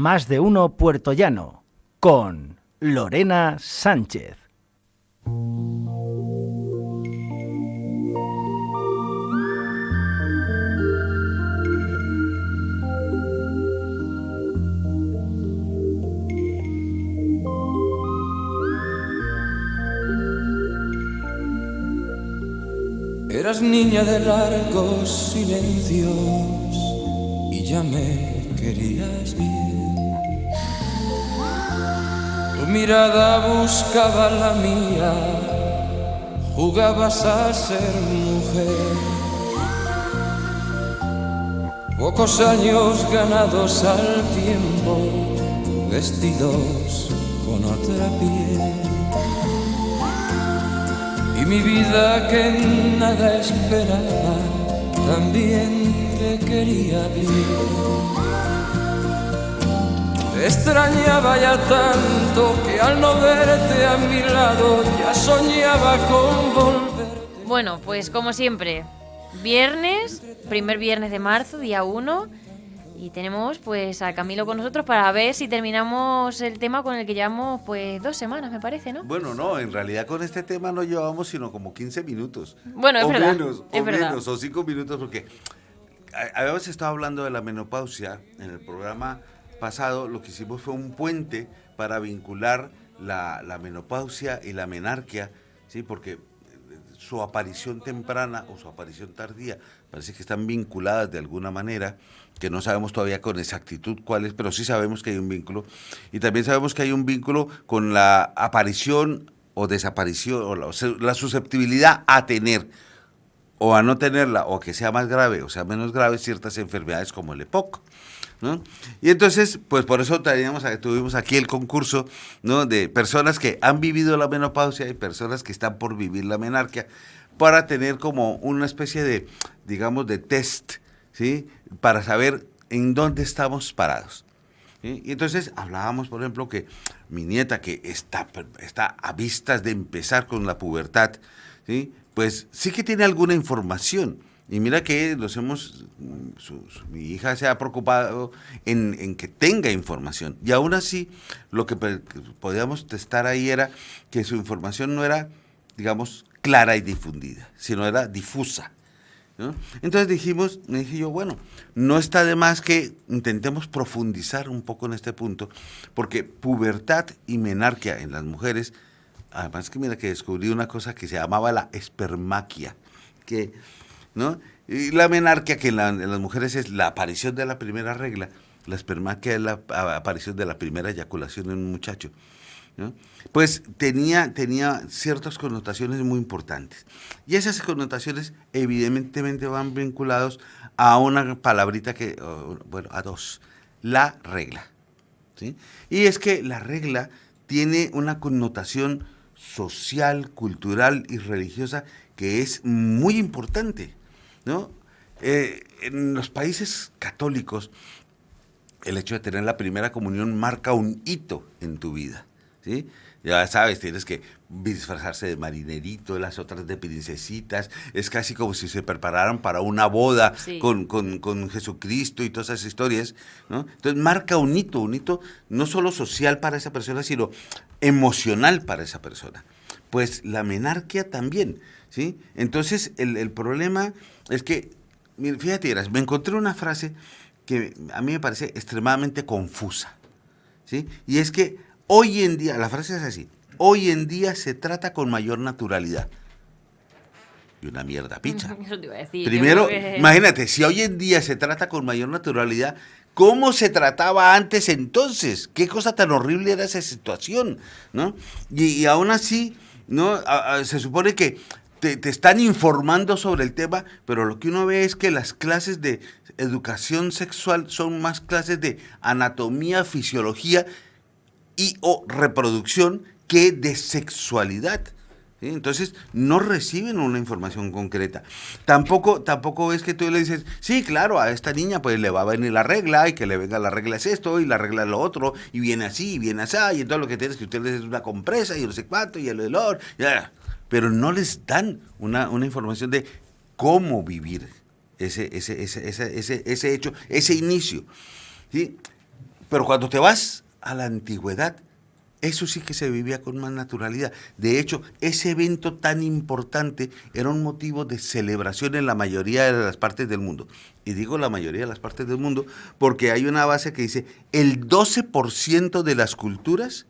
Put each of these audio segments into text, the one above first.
Más de Uno Puertollano con Lorena Sánchez. Eras niña de largos silencios y ya me querías bien. Tu mirada buscaba la mía, jugabas a ser mujer. Pocos años ganados al tiempo, vestidos con otra piel. Y mi vida que nada esperaba, también te quería bien. Te extrañaba ya tanto que al no verte a mi lado ya soñaba con volverte. Bueno, pues como siempre, viernes, primer viernes de marzo, día 1, y tenemos pues a Camilo con nosotros para ver si terminamos el tema con el que llevamos pues 2 semanas, me parece, ¿no? Bueno, no, en realidad con este tema no llevamos sino como 15 minutos. Bueno, es verdad. Menos, o 5 minutos, porque habíamos estado hablando de la menopausia en el programa pasado. Lo que hicimos fue un puente para vincular la menopausia y la menarquia, ¿sí? Porque su aparición temprana o su aparición tardía parece que están vinculadas de alguna manera, que no sabemos todavía con exactitud cuál es, pero sí sabemos que hay un vínculo, y también sabemos que hay un vínculo con la aparición o desaparición, o la susceptibilidad a tener o a no tenerla, o que sea más grave o sea menos grave ciertas enfermedades como el EPOC, ¿no? Y entonces, pues por eso tuvimos aquí el concurso, ¿no?, de personas que han vivido la menopausia y personas que están por vivir la menarquia, para tener como una especie de, digamos, de test, ¿sí?, para saber en dónde estamos parados, ¿sí? Y entonces hablábamos, por ejemplo, que mi nieta, que está a vistas de empezar con la pubertad, ¿sí?, pues sí que tiene alguna información. Y mira que mi hija se ha preocupado en que tenga información. Y aún así, lo que podíamos testar ahí era que su información no era, digamos, clara y difundida, sino era difusa, ¿no? Entonces dije yo, bueno, no está de más que intentemos profundizar un poco en este punto, porque pubertad y menarquia en las mujeres, además que mira que descubrí una cosa que se llamaba la espermaquia, ¿no? Y la menarquia, que en las mujeres es la aparición de la primera regla, la espermaquia es la aparición de la primera eyaculación en un muchacho, ¿no? Pues tenía ciertas connotaciones muy importantes. Y esas connotaciones evidentemente van vinculados a una palabrita a dos, la regla, ¿sí? Y es que la regla tiene una connotación social, cultural y religiosa que es muy importante, ¿no? En los países católicos, el hecho de tener la primera comunión marca un hito en tu vida, ¿sí? Ya sabes, tienes que disfrazarse de marinerito, las otras de princesitas, es casi como si se prepararan para una boda, sí, con Jesucristo y todas esas historias, ¿no? Entonces marca un hito no solo social para esa persona, sino emocional para esa persona. Pues la menarquia también, ¿sí? Entonces el problema es que, fíjate, me encontré una frase que a mí me parece extremadamente confusa, ¿sí? Y es que hoy en día, la frase es así: hoy en día se trata con mayor naturalidad. Y una mierda picha. Eso te iba a decir. Primero, imagínate, si hoy en día se trata con mayor naturalidad, ¿cómo se trataba antes entonces? ¿Qué cosa tan horrible era esa situación, ¿no? Y aún así, ¿no? Se supone que te están informando sobre el tema, pero lo que uno ve es que las clases de educación sexual son más clases de anatomía, fisiología y o reproducción que de sexualidad, ¿sí? Entonces no reciben una información concreta. Tampoco es que tú le dices, sí, claro, a esta niña pues le va a venir la regla, y que le venga la regla es esto, y la regla es lo otro, y viene así, y viene así, y entonces lo que tienes que ustedes es una compresa, y no sé cuánto, y el olor, ya. Pero no les dan una información de cómo vivir ese hecho, ese inicio, ¿sí? Pero cuando te vas a la antigüedad, eso sí que se vivía con más naturalidad. De hecho, ese evento tan importante era un motivo de celebración en la mayoría de las partes del mundo. Y digo la mayoría de las partes del mundo porque hay una base que dice el 12% de las culturas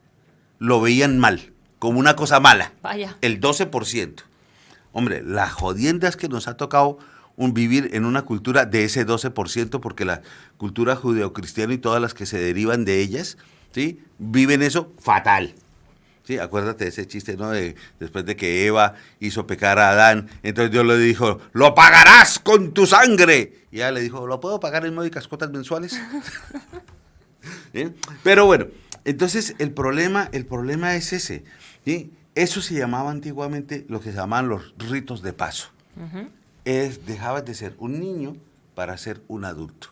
lo veían mal, como una cosa mala. Vaya. El 12%. Hombre, la jodienda es que nos ha tocado vivir en una cultura de ese 12%, porque la cultura judeocristiana y todas las que se derivan de ellas, ¿sí?, viven eso fatal. Sí, acuérdate de ese chiste, ¿no? Después de que Eva hizo pecar a Adán, entonces Dios le dijo, lo pagarás con tu sangre. Y ella le dijo, ¿lo puedo pagar en módicas cuotas mensuales? ¿Sí? Pero bueno, entonces el problema es ese, ¿sí? Eso se llamaba antiguamente lo que se llamaban los ritos de paso. Ujú. Dejabas de ser un niño para ser un adulto.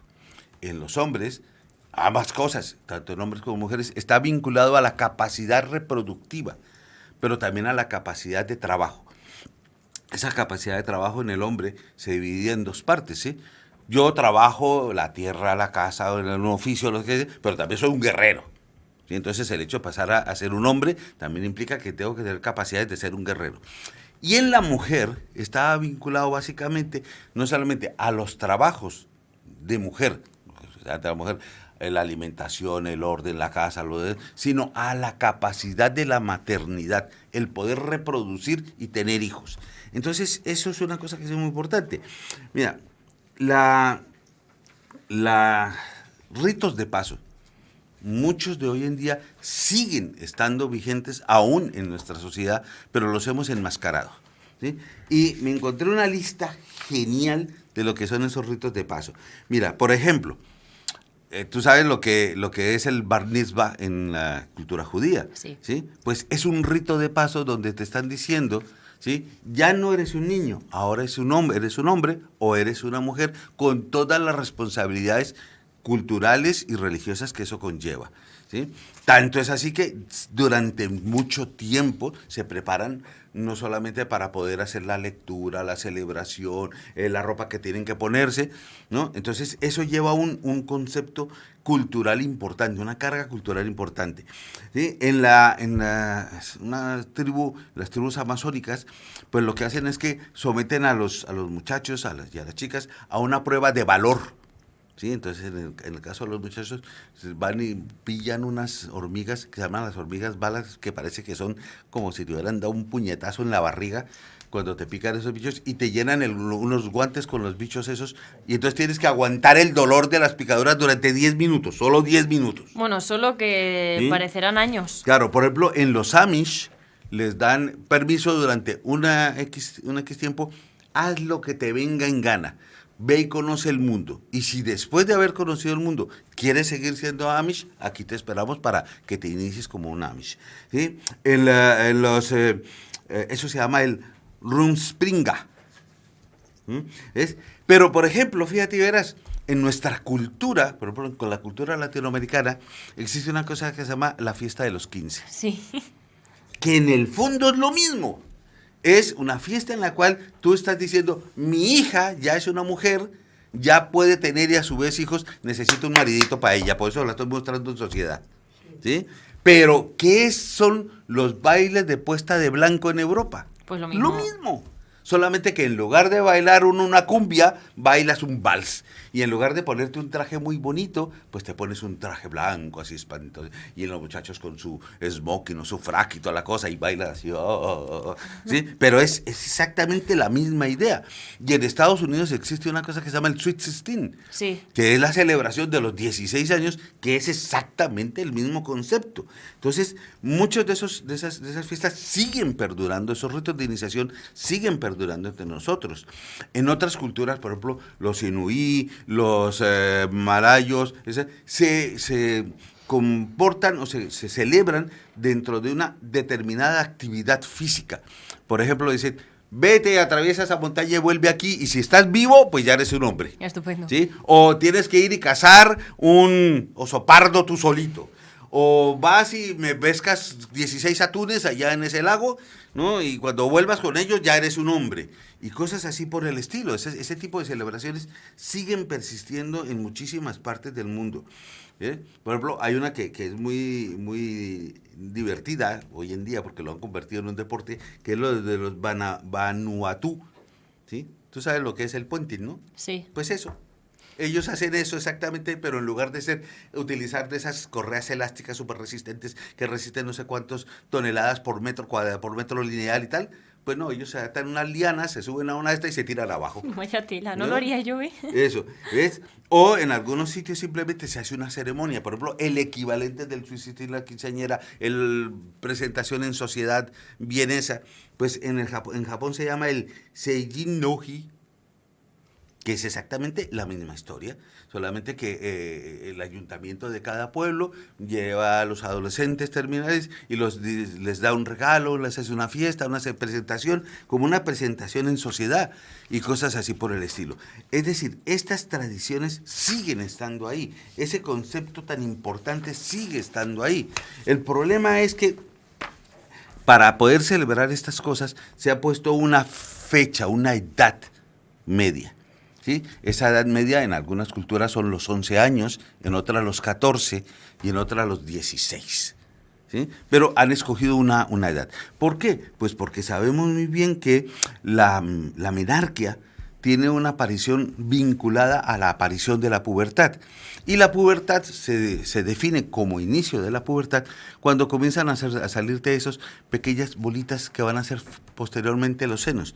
En los hombres, ambas cosas, tanto en hombres como mujeres, está vinculado a la capacidad reproductiva, pero también a la capacidad de trabajo. Esa capacidad de trabajo en el hombre se dividía en dos partes, ¿sí? Yo trabajo la tierra, la casa, en un oficio, lo que sea, pero también soy un guerrero. ¿Sí? Entonces el hecho de pasar a ser un hombre también implica que tengo que tener capacidades de ser un guerrero. Y en la mujer estaba vinculado básicamente no solamente a los trabajos de mujer, la alimentación, el orden, la casa, sino a la capacidad de la maternidad, el poder reproducir y tener hijos. Entonces, eso es una cosa que es muy importante. Mira, ritos de paso, muchos de hoy en día siguen estando vigentes aún en nuestra sociedad, pero los hemos enmascarado, ¿sí? Y me encontré una lista genial de lo que son esos ritos de paso. Mira, por ejemplo, tú sabes lo que es el bar mitzvah en la cultura judía, Sí. ¿sí? Pues es un rito de paso donde te están diciendo, ¿sí?, ya no eres un niño, ahora eres un hombre o eres una mujer con todas las responsabilidades culturales y religiosas que eso conlleva, ¿sí? Tanto es así que durante mucho tiempo se preparan no solamente para poder hacer la lectura, la celebración, la ropa que tienen que ponerse, ¿no? Entonces eso lleva un concepto cultural importante, una carga cultural importante, ¿sí? Las tribus amazónicas, pues lo que hacen es que someten a los muchachos y a las chicas a una prueba de valor. Sí, entonces en el caso de los muchachos van y pillan unas hormigas que se llaman las hormigas balas, que parece que son como si te hubieran dado un puñetazo en la barriga cuando te pican esos bichos, y te llenan unos guantes con los bichos esos, y entonces tienes que aguantar el dolor de las picaduras durante 10 minutos, solo 10 minutos. Bueno, solo que ¿Sí? parecerán años. Claro, por ejemplo, en los Amish les dan permiso durante un X tiempo, haz lo que te venga en gana. Ve y conoce el mundo. Y si después de haber conocido el mundo quieres seguir siendo Amish, aquí te esperamos para que te inicies como un Amish, ¿sí? Eso se llama el Rumspringa. ¿Ves? Pero, por ejemplo, fíjate y verás, en nuestra cultura, por ejemplo, con la cultura latinoamericana, existe una cosa que se llama la fiesta de los 15. Sí. Que en el fondo es lo mismo. Es una fiesta en la cual tú estás diciendo, mi hija ya es una mujer, ya puede tener y a su vez hijos, necesito un maridito para ella, por eso la estoy mostrando en sociedad, ¿sí? Pero, ¿qué son los bailes de puesta de blanco en Europa? Pues lo mismo. Lo mismo. Solamente que en lugar de bailar una cumbia, bailas un vals. Y en lugar de ponerte un traje muy bonito, pues te pones un traje blanco, así espantoso. Y en los muchachos con su smoking o su frac y toda la cosa, y bailan así. ¿Sí? Pero es exactamente la misma idea. Y en Estados Unidos existe una cosa que se llama el Sweet 16, Sí. que es la celebración de los 16 años, que es exactamente el mismo concepto. Entonces, muchos de esas fiestas siguen perdurando, esos ritos de iniciación siguen perdurando entre nosotros. En otras culturas, por ejemplo, los inuí, los malayos, se comportan o se celebran dentro de una determinada actividad física. Por ejemplo, dicen, vete, atraviesa esa montaña y vuelve aquí, y si estás vivo, pues ya eres un hombre. Estupendo. ¿Sí? O tienes que ir y cazar un oso pardo tú solito. O vas y me pescas 16 atunes allá en ese lago, ¿no? Y cuando vuelvas con ellos ya eres un hombre. Y cosas así por el estilo. Ese tipo de celebraciones siguen persistiendo en muchísimas partes del mundo. Por ejemplo, hay una que es muy, muy divertida hoy en día, porque lo han convertido en un deporte, que es lo de los Vanuatu, ¿sí? Tú sabes lo que es el puenting, ¿no? Sí. Pues eso. Ellos hacen eso exactamente, pero en lugar de utilizar de esas correas elásticas súper resistentes que resisten no sé cuántas toneladas por metro cuadrado, por metro lineal y tal, pues no, ellos se atan unas lianas, se suben a una de estas y se tiran abajo. Vaya tela, no lo haría yo, ¿eh? Eso, ¿ves? O en algunos sitios simplemente se hace una ceremonia, por ejemplo, el equivalente del suicidio y la quinceañera, el presentación en sociedad vienesa, pues en Japón se llama el Seijin no-hi, que es exactamente la misma historia, solamente que el ayuntamiento de cada pueblo lleva a los adolescentes terminales y les da un regalo, les hace una fiesta, una presentación, como una presentación en sociedad y cosas así por el estilo. Es decir, estas tradiciones siguen estando ahí, ese concepto tan importante sigue estando ahí. El problema es que para poder celebrar estas cosas se ha puesto una fecha, una edad media. ¿Sí? Esa edad media en algunas culturas son los 11 años, en otras los 14 y en otras los 16. ¿Sí? Pero han escogido una edad. ¿Por qué? Pues porque sabemos muy bien que la menarquia tiene una aparición vinculada a la aparición de la pubertad. Y la pubertad se define como inicio de la pubertad cuando comienzan a salirte esos pequeñas bolitas que van a ser posteriormente los senos.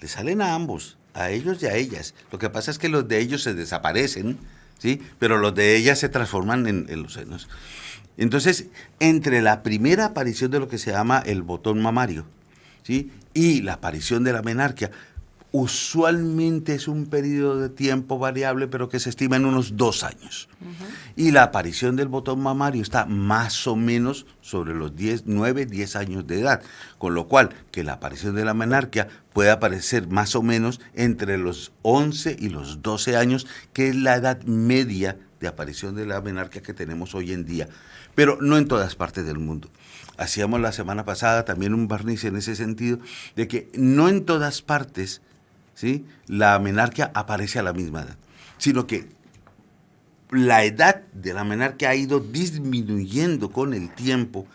Le salen a ambos, a ellos y a ellas. Lo que pasa es que los de ellos se desaparecen, ¿sí? Pero los de ellas se transforman en los senos. Entonces, entre la primera aparición de lo que se llama el botón mamario, ¿sí? Y la aparición de la menarquia, usualmente es un periodo de tiempo variable, pero que se estima en unos 2 años. Y la aparición del botón mamario está más o menos sobre los 9, 10 años de edad, con lo cual que la aparición de la menarquia puede aparecer más o menos entre los 11 y los 12 años, que es la edad media de aparición de la menarquia que tenemos hoy en día, pero no en todas partes del mundo. Hacíamos la semana pasada también un barniz en ese sentido, de que no en todas partes, ¿sí?, la menarquia aparece a la misma edad, sino que la edad de la menarquia ha ido disminuyendo con el tiempo.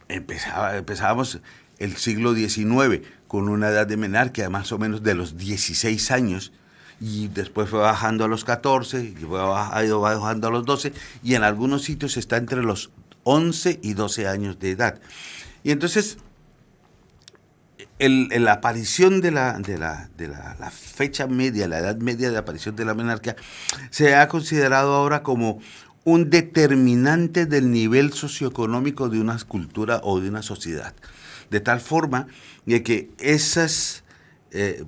Empezábamos el siglo XIX con una edad de menarquia más o menos de los 16 años, y después fue bajando a los 14, y ha ido bajando a los 12, y en algunos sitios está entre los 11 y 12 años de edad. Y entonces la aparición de la fecha media, la edad media de aparición de la menarquia, se ha considerado ahora como un determinante del nivel socioeconómico de una cultura o de una sociedad. De tal forma de que esos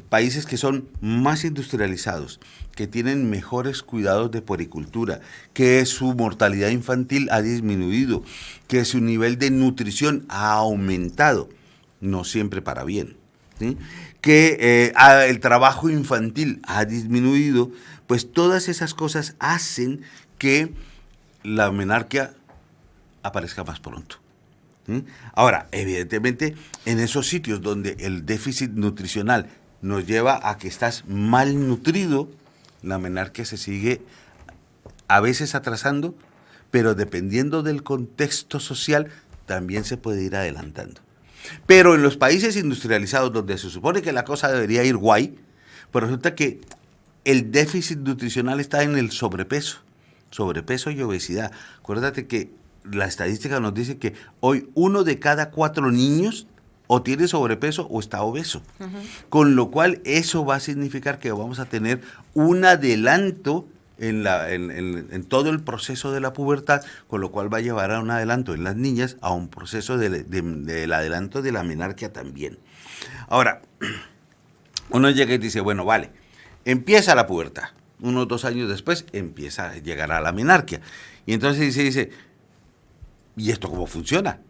países que son más industrializados, que tienen mejores cuidados de puericultura, que su mortalidad infantil ha disminuido, que su nivel de nutrición ha aumentado, no siempre para bien, ¿sí?, que el trabajo infantil ha disminuido, pues todas esas cosas hacen que la menarquia aparezca más pronto. ¿Sí? Ahora, evidentemente, en esos sitios donde el déficit nutricional nos lleva a que estás malnutrido, la menarquia se sigue a veces atrasando, pero dependiendo del contexto social, también se puede ir adelantando. Pero en los países industrializados, donde se supone que la cosa debería ir guay, pues resulta que el déficit nutricional está en el sobrepeso y obesidad. Acuérdate que la estadística nos dice que hoy 1 de cada 4 niños o tiene sobrepeso o está obeso. Con lo cual eso va a significar que vamos a tener un adelanto en todo el proceso de la pubertad, con lo cual va a llevar a un adelanto en las niñas, a un proceso del adelanto de la menarquia también. Ahora, uno llega y dice, bueno, vale, empieza la pubertad, unos 2 años después empieza a llegar a la menarquia, y entonces se dice, ¿y esto cómo funciona?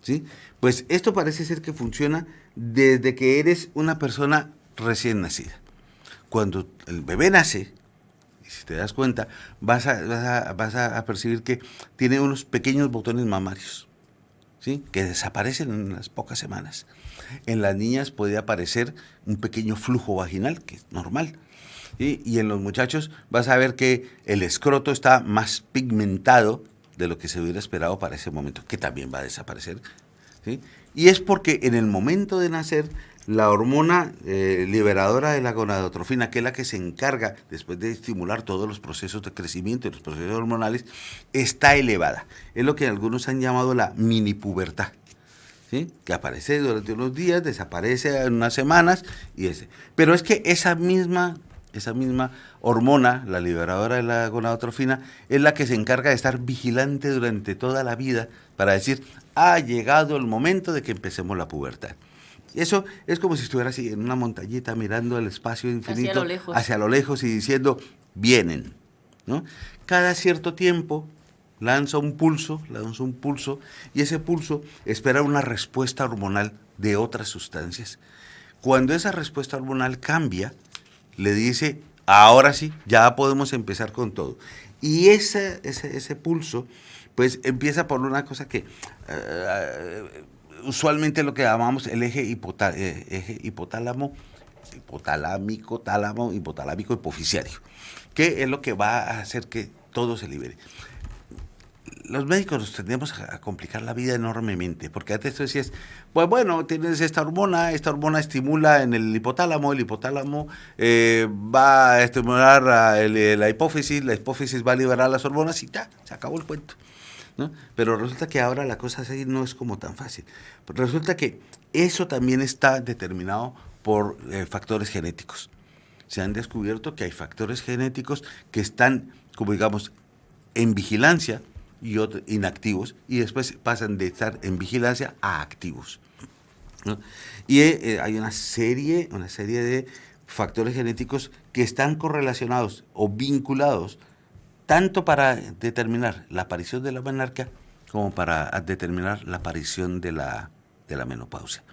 ¿Sí? Pues esto parece ser que funciona desde que eres una persona recién nacida. Cuando el bebé nace, si te das cuenta, vas a percibir que tiene unos pequeños botones mamarios, ¿sí? Que desaparecen en unas pocas semanas. En las niñas puede aparecer un pequeño flujo vaginal, que es normal. ¿Sí? Y en los muchachos vas a ver que el escroto está más pigmentado de lo que se hubiera esperado para ese momento, que también va a desaparecer. ¿Sí? Y es porque en el momento de nacer, la hormona liberadora de la gonadotrofina, que es la que se encarga después de estimular todos los procesos de crecimiento y los procesos hormonales, está elevada. Es lo que algunos han llamado la mini pubertad. ¿Sí? Que aparece durante unos días, desaparece en unas semanas. Pero es que esa misma hormona, la liberadora de la gonadotrofina, es la que se encarga de estar vigilante durante toda la vida para decir, ha llegado el momento de que empecemos la pubertad. Eso es como si estuviera así en una montañita mirando el espacio infinito hacia lo lejos y diciendo, vienen, ¿no? Cada cierto tiempo lanza un pulso, y ese pulso espera una respuesta hormonal de otras sustancias. Cuando esa respuesta hormonal cambia, le dice, ahora sí, ya podemos empezar con todo. Y ese pulso, pues empieza por una cosa que usualmente lo que llamamos el eje hipotalámico hipoficiario, que es lo que va a hacer que todo se libere. Los médicos nos tendemos a complicar la vida enormemente, porque antes tú decías, pues bueno, tienes esta hormona estimula en el hipotálamo va a estimular la hipófisis va a liberar las hormonas y ya, se acabó el cuento, ¿no? Pero resulta que ahora la cosa así no es como tan fácil. Resulta que eso también está determinado por factores genéticos. Se han descubierto que hay factores genéticos que están, como digamos, en vigilancia y otros inactivos, y después pasan de estar en vigilancia a activos, ¿no? Y hay una serie de factores genéticos que están correlacionados o vinculados tanto para determinar la aparición de la menarquia como para determinar la aparición de la menopausia.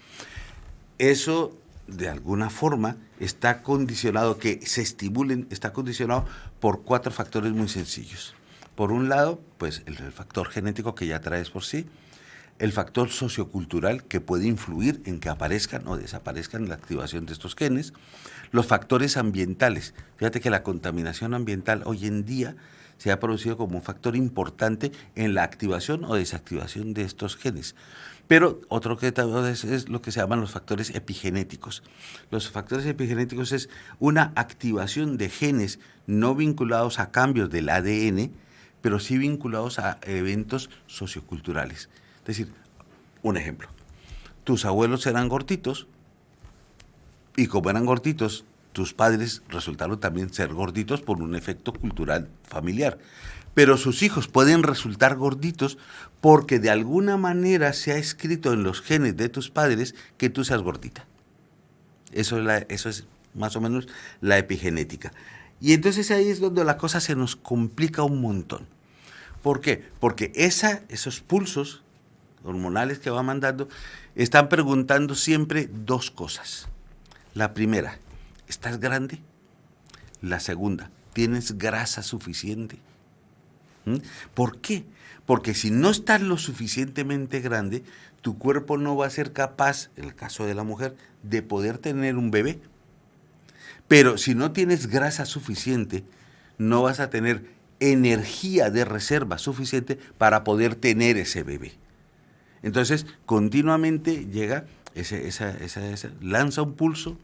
Eso, de alguna forma, está condicionado, que se estimulen, está condicionado por 4 factores muy sencillos. Por un lado, pues el factor genético que ya traes por sí, el factor sociocultural que puede influir en que aparezcan o desaparezcan la activación de estos genes, los factores ambientales. Fíjate que la contaminación ambiental hoy en día se ha producido como un factor importante en la activación o desactivación de estos genes. Pero otro que también es lo que se llaman los factores epigenéticos. Los factores epigenéticos es una activación de genes no vinculados a cambios del ADN, pero sí vinculados a eventos socioculturales. Es decir, un ejemplo, tus abuelos eran gorditos y como eran gorditos, tus padres resultaron también ser gorditos por un efecto cultural familiar. Pero sus hijos pueden resultar gorditos porque de alguna manera se ha escrito en los genes de tus padres que tú seas gordita. Eso es más o menos la epigenética. Y entonces ahí es donde la cosa se nos complica un montón. ¿Por qué? Porque esos pulsos hormonales que va mandando están preguntando siempre 2 cosas. La primera, ¿estás grande? La segunda, ¿tienes grasa suficiente? ¿Por qué? Porque si no estás lo suficientemente grande, tu cuerpo no va a ser capaz, en el caso de la mujer, de poder tener un bebé. Pero si no tienes grasa suficiente, no vas a tener energía de reserva suficiente para poder tener ese bebé. Entonces, continuamente llega lanza un pulso,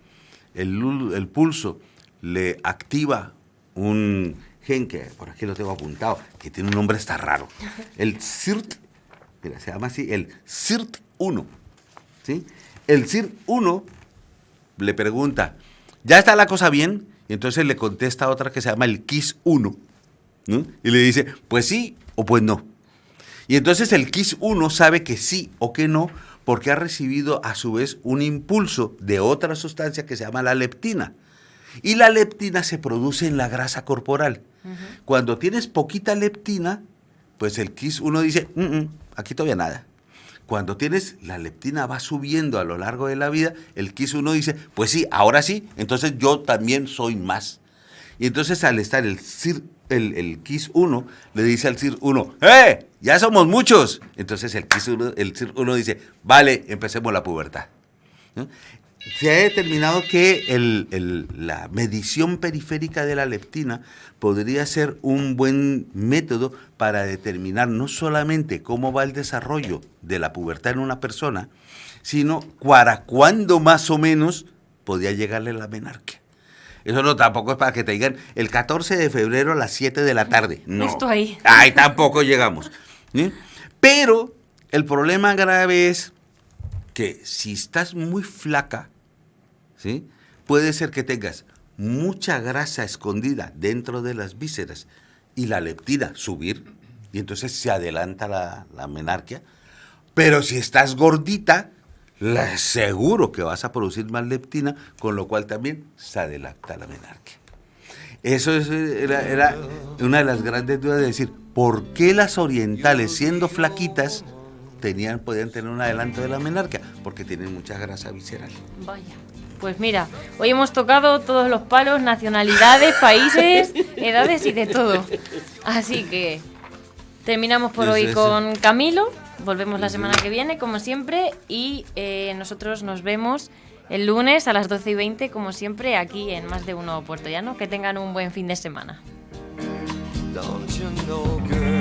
el pulso le activa un gen que por aquí lo tengo apuntado, que tiene un nombre hasta raro, el CIRT, mira, se llama así, el CIRT1, ¿sí? El CIRT1 le pregunta, ¿ya está la cosa bien? Y entonces le contesta otra que se llama el KIS1, ¿no? Y le dice, pues sí o pues no. Y entonces el KIS1 sabe que sí o que no, porque ha recibido a su vez un impulso de otra sustancia que se llama la leptina. Y la leptina se produce en la grasa corporal. Cuando tienes poquita leptina, pues el KIS1 dice, aquí todavía nada. Cuando tienes, la leptina va subiendo a lo largo de la vida, el KIS1 dice, pues sí, ahora sí, entonces yo también soy más. Y entonces al estar el CIR 1 le dice al CIR 1, ya somos muchos. Entonces el CIR 1 dice, vale, empecemos la pubertad. ¿No? Se ha determinado que la medición periférica de la leptina podría ser un buen método para determinar no solamente cómo va el desarrollo de la pubertad en una persona, sino para cuándo más o menos podía llegarle la menarquia. Eso no, tampoco es para que te digan el 14 de febrero a las 7 de la tarde. No. Justo ahí. Ahí tampoco llegamos. ¿Sí? Pero el problema grave es que si estás muy flaca, ¿sí? Puede ser que tengas mucha grasa escondida dentro de las vísceras y la leptina subir, y entonces se adelanta la menarquia. Pero si estás gordita, seguro que vas a producir más leptina, con lo cual también se adelanta la menarquia. Eso era una de las grandes dudas de decir, ¿por qué las orientales, siendo flaquitas, podían tener un adelanto de la menarquia? Porque tienen mucha grasa visceral. Vaya. Pues mira, hoy hemos tocado todos los palos, nacionalidades, países, edades y de todo. Así que terminamos por hoy con Camilo. Volvemos la semana que viene, como siempre. Y nosotros nos vemos el lunes a las 12:20, como siempre, aquí en Más de Uno Puertollano. Que tengan un buen fin de semana. Don't you know, girl?